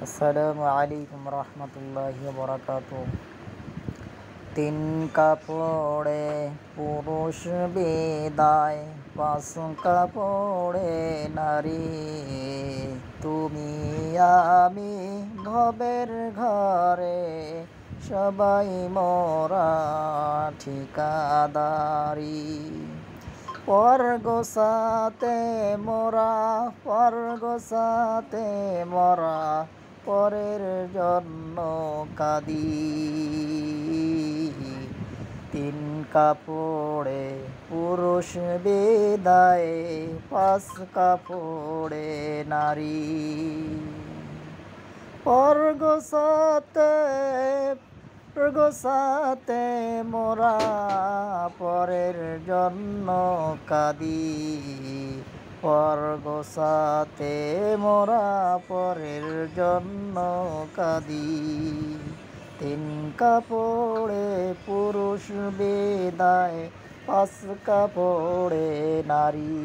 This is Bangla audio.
আসসালামু আলাইকুম রহমতুল্লাহি ওয়া বারাকাতুহু। তিন কাপড়ে পুরুষ বিদায়, পাঁচ কাপড়ে নারী। তুমি আমি ভবের ঘরে, সবাই মোরা ঠিকাদারি। পর গোসাতে মোরা, পর গোসাতে মোরা, পরের জন্য কাঁদি। তিন কাপড়ে পুরুষ বিদায়, পাঁচ কাপড়ে নারী। পর গোসাতে গোসাতে মোরা, পরের জন্য কাঁদি। পর গোসাতে মোরা, পরের জন্য কাঁদি। তিন কাপড়ে পুরুষ বিদায়, পাঁচ কাপড়ে নারী।